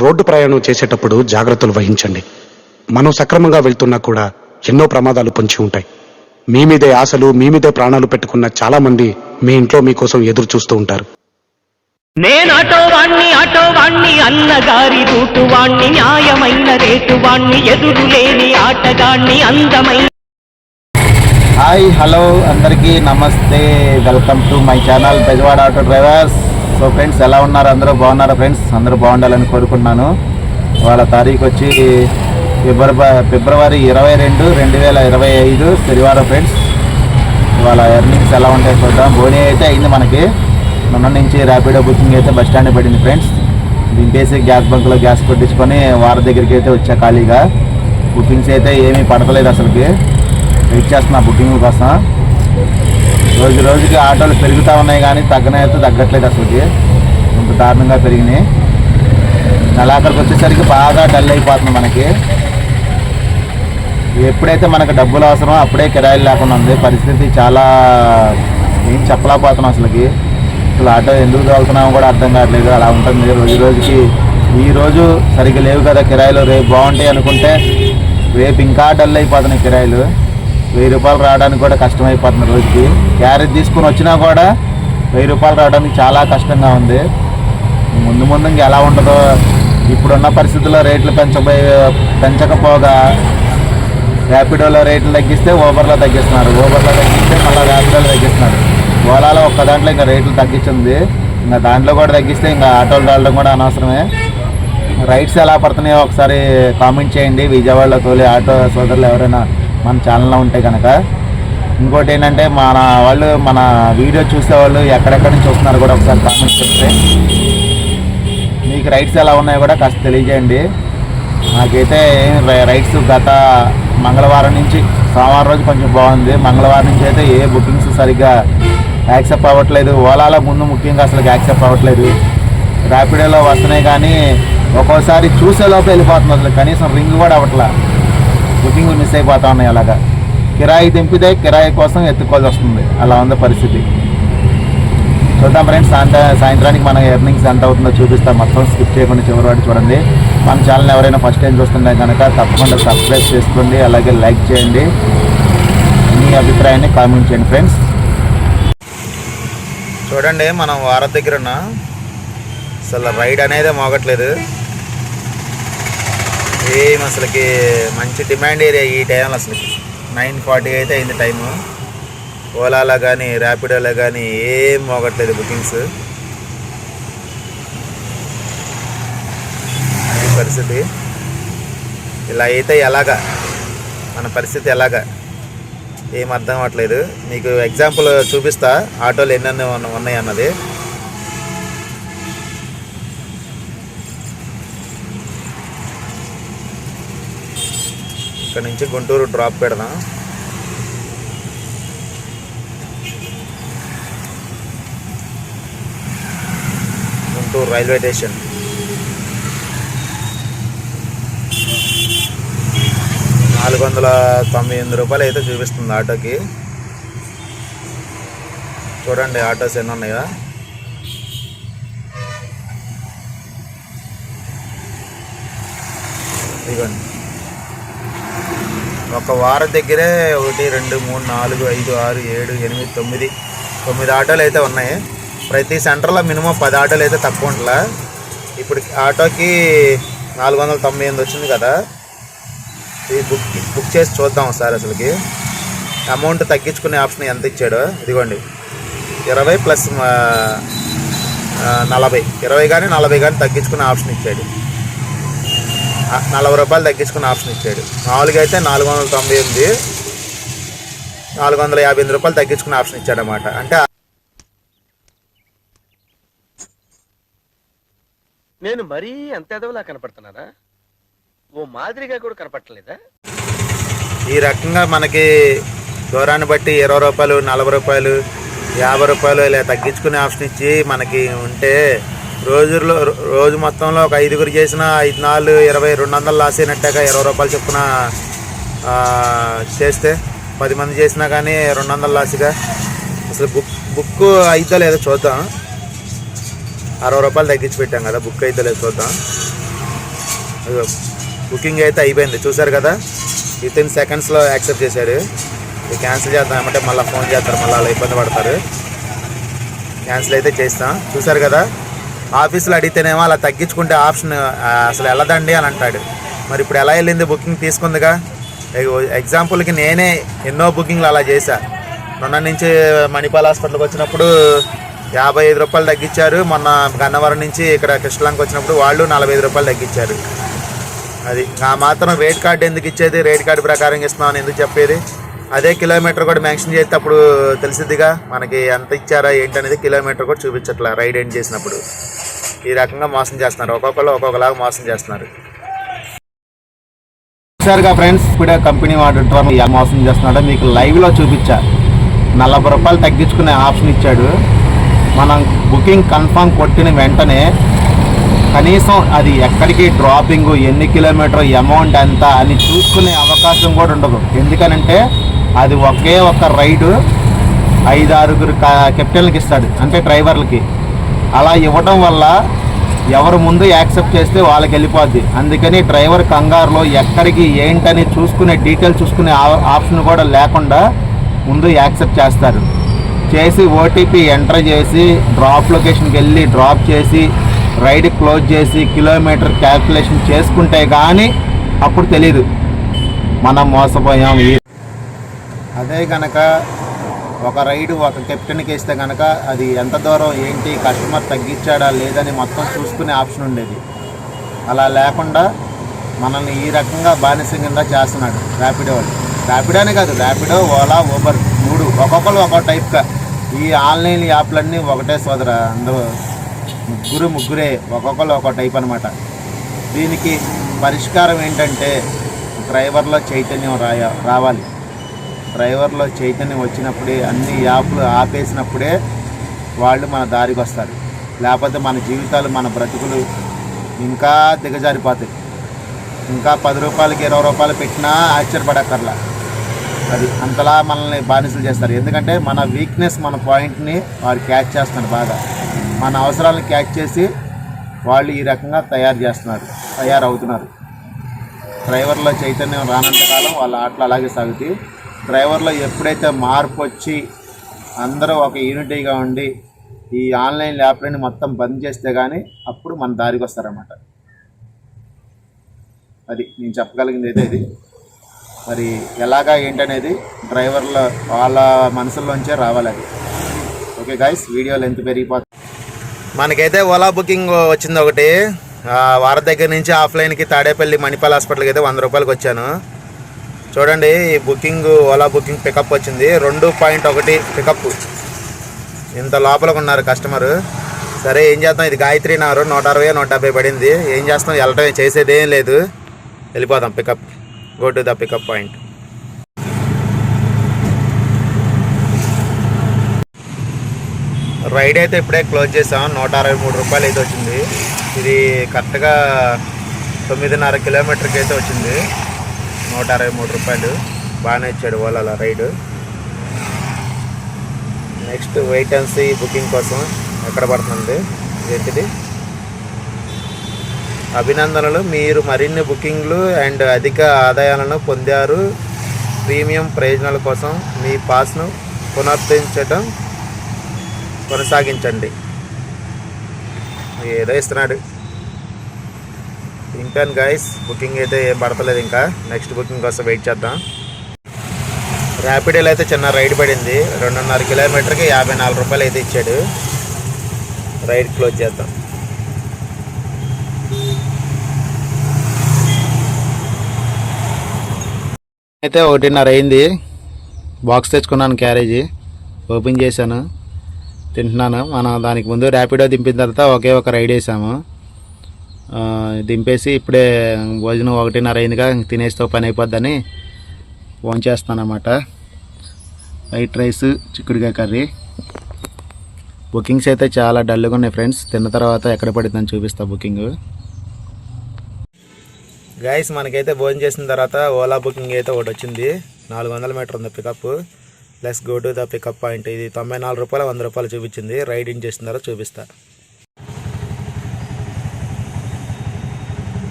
Road ప్రయాణం చేసేటప్పుడు జాగ్రత్తలు వహించండి. మనం సక్రమంగా వెళ్తున్నా కూడా ఎన్నో ప్రమాదాలు పొంచి ఉంటాయి. మీ మీదే ఆశలు, మీ మీదే ప్రాణాలు పెట్టుకున్న చాలా మంది మీ ఇంట్లో మీకోసం ఎదురు చూస్తూ ఉంటారు. నేను ఆటో వాణ్ణి అన్నగారి రూటు వాణ్ణి, న్యాయమైన రేటు వాణ్ణి, ఎదురులేని ఆటగాణ్ణి, అందమైన. హాయ్, హలో, అందరికీ నమస్తే. Welcome to my channel Bezawada auto drivers. So friends, ఎలా ఉన్నారు? అందరూ బాగున్నారా? ఫ్రెండ్స్ అందరూ బాగుండాలని కోరుకుంటున్నాను. వాళ్ళ తారీఖు వచ్చి ఫిబ్రవరి 22, 2025 శనివారం. ఫ్రెండ్స్, వాళ్ళ ఎర్నింగ్స్ ఎలా ఉంటాయో చూద్దాం. బోనీ అయితే అయింది మనకి. మొన్న నుంచి ర్యాపిడో బుకింగ్ అయితే బస్ స్టాండ్ పడింది. ఫ్రెండ్స్, దింపేసి గ్యాస్ బంక్లో గ్యాస్ కొట్టించుకొని వారి దగ్గరికి అయితే వచ్చా ఖాళీగా. బుకింగ్స్ అయితే ఏమీ పడతలేదు అసలుకి. వెయిట్ చేస్తున్నా బుకింగ్ కోసం. రోజు రోజుకి ఆటోలు పెరుగుతూ ఉన్నాయి కానీ తగ్గనైతే తగ్గట్లేదు అసలుకి. ఇంత దారుణంగా పెరిగినాయి. నెలాఖరికి వచ్చేసరికి బాగా డల్ అయిపోతుంది మనకి. ఎప్పుడైతే మనకు డబ్బులు అవసరమో అప్పుడే కిరాయిలు లేకుండా ఉంది పరిస్థితి. చాలా ఏం చెప్పలేకపోతున్నాం అసలుకి. అసలు ఆటో ఎందుకు తోలుతున్నామో కూడా అర్థం కావట్లేదు. అలా ఉంటుంది రోజు రోజుకి. ఈరోజు సరిగ్గా లేవు కదా కిరాయిలు, రేపు బాగుంటాయి అనుకుంటే రేపు ఇంకా డల్ అయిపోతున్నాయి కిరాయిలు. 1000 రూపాయలు రావడానికి కూడా కష్టమైపోతుంది రోజుకి. క్యారేజ్ తీసుకుని వచ్చినా కూడా 1000 రూపాయలు రావడానికి చాలా కష్టంగా ఉంది. ముందు ఇంకా ఎలా ఉంటుందో. ఇప్పుడున్న పరిస్థితుల్లో రేట్లు పెంచకపోగా ర్యాపిడోలో రేట్లు తగ్గిస్తే ఊబర్లో తగ్గిస్తున్నారు, ఊబర్లో తగ్గిస్తే మళ్ళీ ర్యాపిడోలో తగ్గిస్తున్నారు. ఓలాలో ఒక్క దాంట్లో ఇంకా రేట్లు తగ్గించింది. ఇంకా దాంట్లో కూడా తగ్గిస్తే ఇంకా ఆటోలు తోలడం కూడా అనవసరమే. రైడ్స్ ఎలా పడుతున్నాయో ఒకసారి కామెంట్ చేయండి. విజయవాడలో తోలే ఆటో సోదరులు ఎవరైనా మన ఛానల్లో ఉంటే కనుక. ఇంకోటి ఏంటంటే మన వీడియో చూసేవాళ్ళు ఎక్కడెక్కడి నుంచి వస్తున్నారు కూడా ఒకసారి కామెంట్ చేస్తే మీకు రైడ్స్ ఎలా ఉన్నాయో కూడా కాస్త తెలియజేయండి. నాకైతే రైడ్స్ గత మంగళవారం నుంచి సోమవారం రోజు కొంచెం బాగుంది. మంగళవారం నుంచి అయితే ఏ బుకింగ్స్ సరిగ్గా యాక్సెప్ట్ అవ్వట్లేదు. ఓలాలో ముందు ముఖ్యంగా అసలు యాక్సెప్ట్ అవ్వట్లేదు. ర్యాపిడోలో వస్తున్నాయి కానీ ఒక్కోసారి చూసేలోపు వెళ్ళిపోతుంది. అసలు కనీసం రింగ్ కూడా అవ్వట్లా. బుకింగ్లు మిస్ అయిపోతా ఉన్నాయి. అలాగా కిరాయి దింపితే కిరాయి కోసం ఎత్తుకోవాల్సి వస్తుంది. అలా ఉంది పరిస్థితి. చూద్దాం ఫ్రెండ్స్, సాయంత్రానికి మన ఎర్నింగ్స్ ఎంత అవుతుందో చూపిస్తాం. మొత్తం స్కిప్ చేయకుండా చివరి వాటి చూడండి. మన ఛానల్ ఎవరైనా ఫస్ట్ టైం చూస్తుంటే కనుక తప్పకుండా సబ్స్క్రైబ్ చేసుకోండి. అలాగే లైక్ చేయండి. మీ అభిప్రాయాన్ని కామెంట్ చేయండి. ఫ్రెండ్స్ చూడండి, మనం వారం దగ్గర ఉన్నా. అసలు రైడ్ అనేది మోగట్లేదు ఏం. అసలుకి మంచి డిమాండ్ ఏరియా ఈ టైంలో. అసలుకి 9:40 అయితే అయింది టైము. ఓలాలో కానీ ర్యాపిడోలో కానీ ఏం మోగట్లేదు బుకింగ్స్. ఈ పరిస్థితి ఇలా అయితే ఎలాగా, మన పరిస్థితి ఎలాగా ఏం అర్థం అవ్వట్లేదు. మీకు ఎగ్జాంపుల్ చూపిస్తా ఆటోలు ఎన్నెన్ని ఉన్నాయి అన్నది. ఇక్కడ నుంచి గుంటూరు డ్రాప్ పెడదాం. Guntur railway station. ₹498 అయితే చూపిస్తుంది ఆటోకి. చూడండి ఆటోస్ ఎన్ని ఉన్నాయా. ఇదిగోండి, ఒక వారం దగ్గరే 1, 2, 3, 4, 5, 6, 7, 8, 9 ఆటోలు అయితే ఉన్నాయి. ప్రతి సెంటర్లో మినిమం 10 ఆటోలు అయితే తక్కువ ఉంటుందా. ఇప్పుడు ఆటోకి 498 వచ్చింది కదా. ఇది బుక్ చేసి చూద్దాం ఒకసారి. అసలుకి అమౌంట్ తగ్గించుకునే ఆప్షన్ ఎంత ఇచ్చాడో. ఇదిగోండి, 20 ప్లస్ 40, 20 కానీ 40 కానీ తగ్గించుకునే ఆప్షన్ ఇచ్చాడు. ₹40 తగ్గించుకునే ఆప్షన్ ఇచ్చాడు. మామూలుగా అయితే 498, ₹458 తగ్గించుకునే ఆప్షన్ ఇచ్చాడనమాట. అంటే నేను మరీ అంత ఎదవలా కనపడుతున్నారా? ఓ మాదిరిగా కూడా కనపడలేదా? ఈ రకంగా మనకి దూరాన్ని బట్టి ₹20, ₹40, ₹50 ఇలా తగ్గించుకునే ఆప్షన్ ఇచ్చి మనకి ఉంటే రోజు మొత్తంలో ఒక 5గురు చేసిన 5, 4, 20, 200 లాస్ అయినట్టాక ₹20 చొప్పున చేస్తే 10 మంది చేసినా కానీ 200 లాస్గా. అసలు బుక్ అయితే లేదో చూద్దాం. ₹60 తగ్గించి పెట్టాం కదా, బుక్ అయితే లేదు చూద్దాం. బుకింగ్ అయితే అయిపోయింది, చూసారు కదా. విత్ ఇన్ సెకండ్స్లో యాక్సెప్ట్ చేశాడు. ఇది క్యాన్సిల్ చేద్దామంటే మళ్ళీ ఫోన్ చేస్తారు, మళ్ళీ అలా ఇబ్బంది పడతారు. క్యాన్సిల్ అయితే చేస్తాం. చూసారు కదా, ఆఫీసులో అడిగితేనేమో అలా తగ్గించుకుంటే ఆప్షన్ అసలు వెళ్ళదండి అని అంటాడు. మరి ఇప్పుడు ఎలా వెళ్ళింది, బుకింగ్ తీసుకుందిగా. ఎగ్జాంపుల్కి నేనే ఎన్నో బుకింగ్లు అలా చేశా. మొన్న నుంచి మణిపాల్ హాస్పిటల్కి వచ్చినప్పుడు 55 రూపాయలు తగ్గించారు. మొన్న గన్నవరం నుంచి ఇక్కడ కృష్ణలంకి వచ్చినప్పుడు వాళ్ళు 45 రూపాయలు తగ్గించారు. అది ఆ మాత్రం రేట్ కార్డు ఎందుకు ఇచ్చేది, రేట్ కార్డు ప్రకారం ఇస్తున్నామని ఎందుకు చెప్పేది. అదే కిలోమీటర్ కూడా మెన్షన్ చేస్తే అప్పుడు తెలిసిద్దిగా మనకి ఎంత ఇచ్చారా ఏంటనేది. కిలోమీటర్ కూడా చూపించట్లా రైడ్ ఎండ్ చేసినప్పుడు. ఈ రకంగా మోసం చేస్తున్నారు, ఒక్కొక్కరు ఒక్కొక్కలాగా మోసం చేస్తున్నారు. చూసారుగా ఫ్రెండ్స్, ఇప్పుడే కంపెనీ వాడు ఎలా మోసం చేస్తున్నాడో మీకు లైవ్లో చూపించా. 40 రూపాయలు తగ్గించుకునే ఆప్షన్ ఇచ్చాడు. మనం బుకింగ్ కన్ఫర్మ్ కొట్టిన వెంటనే కనీసం అది ఎక్కడికి డ్రాపింగ్, ఎన్ని కిలోమీటర్, అమౌంట్ ఎంత అని చూసుకునే అవకాశం కూడా ఉండదు. ఎందుకనంటే అది ఒకే ఒక్క రైడు 5-6 కెప్టెన్లకి ఇస్తాడు, అంటే డ్రైవర్లకి. అలా ఇవ్వడం వల్ల ఎవరు ముందు యాక్సెప్ట్ చేస్తే వాళ్ళకి వెళ్ళిపోద్ది. అందుకని డ్రైవర్ కంగారులో ఎక్కడికి ఏంటని చూసుకునే డీటెయిల్ చూసుకునే ఆప్షన్ కూడా లేకుండా ముందు యాక్సెప్ట్ చేస్తారు. చేసి ఓటీపీ ఎంటర్ చేసి డ్రాప్ లొకేషన్కి వెళ్ళి డ్రాప్ చేసి రైడ్ క్లోజ్ చేసి కిలోమీటర్ క్యాల్కులేషన్ చేసుకుంటే కానీ అప్పుడు తెలీదు మనం మోసపోయాం. అదే కనుక ఒక రైడు ఒక కెప్టెన్కి ఇస్తే కనుక అది ఎంత దూరం ఏంటి, కస్టమర్ తగ్గించాడా లేదని మొత్తం చూసుకునే ఆప్షన్ ఉండేది. అలా లేకుండా మనల్ని ఈ రకంగా బానిస కింద చేస్తున్నాడు ర్యాపిడో వాళ్ళు. ర్యాపిడోనే కాదు, ర్యాపిడో, ఓలా, ఊబర్ 3 ఒక్కొక్కరు ఒక్కో టైప్గా. ఈ ఆన్లైన్ యాప్లన్నీ ఒకటే సోదర, అందరూ ముగ్గురే, ఒక్కొక్కరు ఒక్కో టైప్ అనమాట. దీనికి పరిష్కారం ఏంటంటే డ్రైవర్లో చైతన్యం రావాలి. డ్రైవర్లో చైతన్యం వచ్చినప్పుడే, అన్ని యాప్లు ఆపేసినప్పుడే వాళ్ళు మన దారికి వస్తారు. లేకపోతే మన జీవితాలు, మన బ్రతుకులు ఇంకా దిగజారిపోతాయి. ఇంకా 10 రూపాయలకి 20 రూపాయలు పెట్టినా ఆశ్చర్యపడక్కర్లా. అది అంతలా మనల్ని బానిసలు చేస్తారు. ఎందుకంటే మన వీక్నెస్, మన పాయింట్ని వారు క్యాచ్ చేస్తున్నారు బాగా. మన అవసరాలను క్యాచ్ చేసి వాళ్ళు ఈ రకంగా తయారవుతున్నారు. డ్రైవర్లో చైతన్యం రానంతకాలం వాళ్ళ ఆటలు అలాగే సాగుతాయి. డ్రైవర్లో ఎప్పుడైతే మార్పు వచ్చి అందరూ ఒక యూనిటీగా ఉండి ఈ ఆన్లైన్ యాప్లని మొత్తం బంద్ చేస్తే కానీ అప్పుడు మన దారికి వస్తారన్నమాట. అది నేను చెప్పగలిగింది అయితే ఇది. మరి ఎలాగా ఏంటనేది డ్రైవర్ల వాళ్ళ మనసుల్లోంచే రావాలి అది. ఓకే గైస్, వీడియో లెంత్ పెరిగిపోతుంది. మనకైతే ఓలా బుకింగ్ వచ్చింది ఒకటి. వారి దగ్గర నుంచి ఆఫ్లైన్కి తాడేపల్లి మణిపాల్ హాస్పిటల్కి అయితే 100 రూపాయలకి వచ్చాను. చూడండి, ఈ బుకింగ్ ఓలా బుకింగ్ పికప్ వచ్చింది 2.1 పికప్. ఇంత లోపలికి ఉన్నారు కస్టమరు. సరే ఏం చేద్దాం, ఇది గాయత్రి నగర్ 160 170 పడింది. ఏం చేస్తాం, వెళ్ళటం చేసేది ఏం లేదు, వెళ్ళిపోదాం pickup. Go to the pickup point. Ride అయితే ఇప్పుడే క్లోజ్ చేసాం. 163 రూపాయలు అయితే వచ్చింది. ఇది కరెక్ట్గా 9.5 కిలోమీటర్కి అయితే వచ్చింది. 163 రూపాయలు బాగానే ఇచ్చాడు Ola ride. Next wait and see booking కోసం ఎక్కడ పడుతుంది ఏంటిది. అభినందనలు, మీరు మరిన్ని బుకింగ్లు అండ్ అధిక ఆదాయాలను పొందారు. ప్రీమియం ప్రయోజనాల కోసం మీ పాస్ను పునరుద్ధరించడం కొనసాగించండి. ఏదో ఇస్తున్నాడు. ఇంకా గైస్ బుకింగ్ అయితే ఏం పడతలేదు. ఇంకా నెక్స్ట్ బుకింగ్ కోసం వెయిట్ చేద్దాం. ర్యాపిడోలో అయితే చిన్న రైడ్ పడింది. 2.5 కిలోమీటర్కి 54 రూపాయలు అయితే ఇచ్చాడు. రైడ్ క్లోజ్ చేద్దాం. అయితే 1:30 అయింది. బాక్స్ తెచ్చుకున్నాను, క్యారేజీ ఓపెన్ చేశాను, తింటున్నాను. మనం దానికి ముందు ర్యాపిడో దింపిన తర్వాత ఒకే ఒక రైడ్ వేసాము. దింపేసి ఇప్పుడే భోజనం 1:30 అయిందిగా, తినేస్తే పని అయిపోద్దని ఫోన్ చేస్తాను అన్నమాట. వైట్ రైస్, చిక్కుడుకాయ కర్రీ. బుకింగ్స్ అయితే చాలా డల్గా ఉన్నాయి ఫ్రెండ్స్. తిన్న తర్వాత ఎక్కడ పడుతుందని చూపిస్తా బుకింగ్. గైస్ మనకైతే భోజనం చేసిన తర్వాత ఓలా బుకింగ్ అయితే ఒకటి వచ్చింది. 400 మీటర్ ఉంది pickup. Plus go to the pickup point. ఇది 94 రూపాయలు 100 రూపాయలు చూపించింది. రైడ్ ఇన్ చేసిన తర్వాత చూపిస్తా.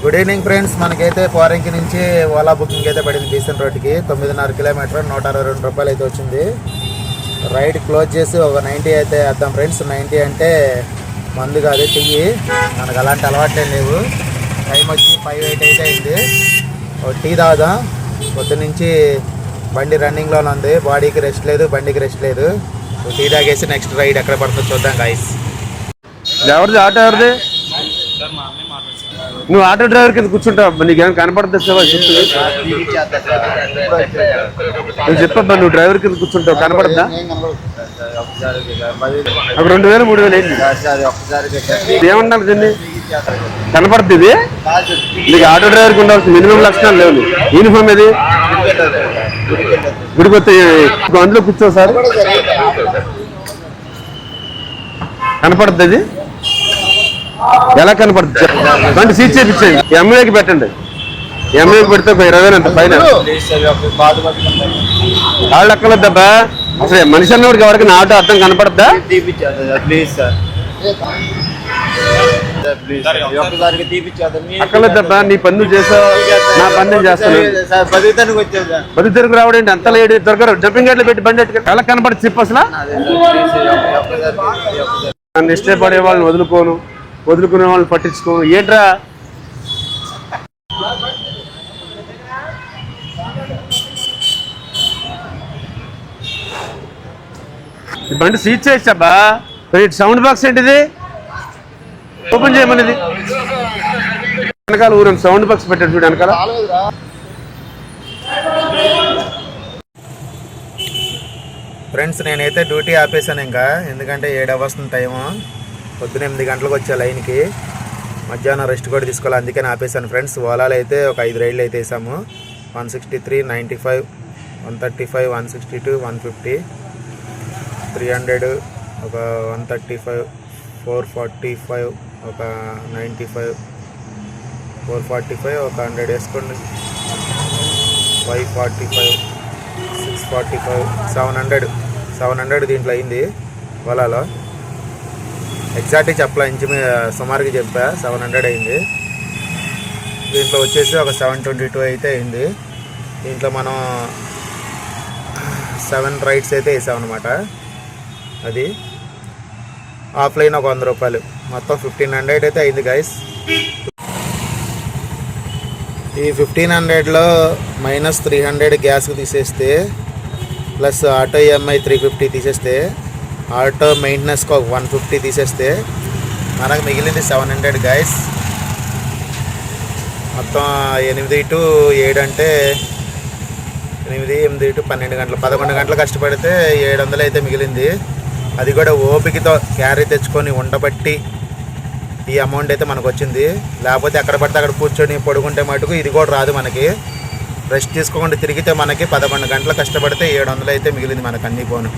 Good evening friends. మనకైతే పోరంకి నుంచి ఓలా బుకింగ్ అయితే పడింది బీసెంట్ రోడ్కి. 9.5 కిలోమీటర్ 162 రూపాయలు అయితే వచ్చింది. రైడ్ క్లోజ్ చేసి ఒక 90 అయితే వేద్దాం ఫ్రెండ్స్. 90 అంటే మందు కాదు, టీ. మనకు అలాంటి అలవాట్లేం లేవు. టైం వచ్చి 5:08 అయితే అయింది. ఒక టీ తాగుదాం. పొద్దున్నుంచి బండి రన్నింగ్లోనే ఉంది, బాడీకి రెస్ట్ లేదు, బండికి రెస్ట్ లేదు. టీ తాగేసి నెక్స్ట్ రైడ్ ఎక్కడ పడుతుందో చూద్దాం గాయస్. ఎవరిది ఆటో? ఎవరిది? నువ్వు ఆటో డ్రైవర్ కింద కూర్చుంటావు, నీకేమైనా కనపడుతుంది? నువ్వు చెప్పబ్బా, నువ్వు డ్రైవర్ కింద కూర్చుంటావు, కనపడద్దా? ఒక 2,000 3,000 అయింది. ఏమన్నారు దీన్ని? కనపడుతుంది ఇది? నీకు ఆటో డ్రైవర్కి ఉండాల్సిన మినిమం లక్షణాలు లేవు. యూనిఫామ్ ఏది? గుడికొత్త అందులో కూర్చో సార్. కనపడుతుంది అది? ఎలా కనపడుతుంది? బండి సీట్ చేయించండి, ఎంఏకి పెట్టండి. ఎంఏకి పెడితే 20,000 అంత పైన. వాళ్ళు ఎక్కలేద్దబ్బా. అసలు మనిషి అన్నవాడికి ఎవరికి నా ఆటో అర్థం కనపడద్దా? అక్కర్లేద్దబ్బా, నీ పని నువ్వు చేసావు, నా పని నేను చేస్తాను. 10 తిరుగు రావడం అంత లేడు, దొరకరు. జంపింగ్ గేట్లు పెట్టి బండి ఎట్టుకు ఎలా కనపడుతుంది చెప్పు అసలు? నన్ను ఇష్టపడే వాళ్ళని వదులుకునే వాళ్ళని పట్టించుకోను ఏంట్రా? ఈ బండి సీట్ చేయొచ్చబ్బా. సౌండ్ బాక్స్ ఏంటిది? ఓపెన్ చేయమనేది. వెనకాల ఊరం సౌండ్ బాక్స్ పెట్టాడు చూడు వెనకాల. ఫ్రెండ్స్ నేనైతే డ్యూటీ ఆపేసాను ఇంకా, ఎందుకంటే 7 అవర్స్ టైము. పొద్దున 8 గంటలకు వచ్చా లైన్కి. మధ్యాహ్నం రెస్ట్ కూడా తీసుకోవాలి, అందుకని ఆపేసాను ఫ్రెండ్స్. ఓలాలో అయితే ఒక 5 రైళ్ళు అయితే వేసాము. 163, 95, 135, 162, 150, 300, ఒక 135, 445, ఒక 95, 445, ఒక 100 వేసుకోండి. 545, 645, 700 దీంట్లో అయింది ఓలాలో. ఎగ్జాక్ట్గా చెప్పలే, సుమారుగా చెప్పా. 700 అయింది. దీంట్లో వచ్చేసి ఒక 722 అయితే అయింది. దీంట్లో మనం 7 రైడ్స్ అయితే వేసామన్నమాట. అది ఆఫ్లైన్ ఒక 100 రూపాయలు, మొత్తం 1500 అయితే అయింది గైస్. ఈ 1500లో మైనస్ 300 గ్యాస్కి తీసేస్తే, ప్లస్ ఆటో ఈఎంఐ 350 తీసేస్తే, ఆటో మెయింటెనెన్స్కి ఒక 150 తీసేస్తే మనకు మిగిలింది 700 గైస్. మొత్తం 8 to 7 అంటే 8 to 12 గంటలు, 11 గంటలు కష్టపడితే 700 అయితే మిగిలింది. అది కూడా ఓపికతో క్యారీ తెచ్చుకొని ఉండబట్టి ఈ అమౌంట్ అయితే మనకు వచ్చింది. లేకపోతే ఎక్కడ పడితే అక్కడ కూర్చొని పడుకుంటే మటుకు ఇది కూడా రాదు మనకి. రెస్ట్ తీసుకోకుండా తిరిగితే మనకి 11 గంటలు కష్టపడితే 700 అయితే మిగిలింది మనకు అన్నీ పోను.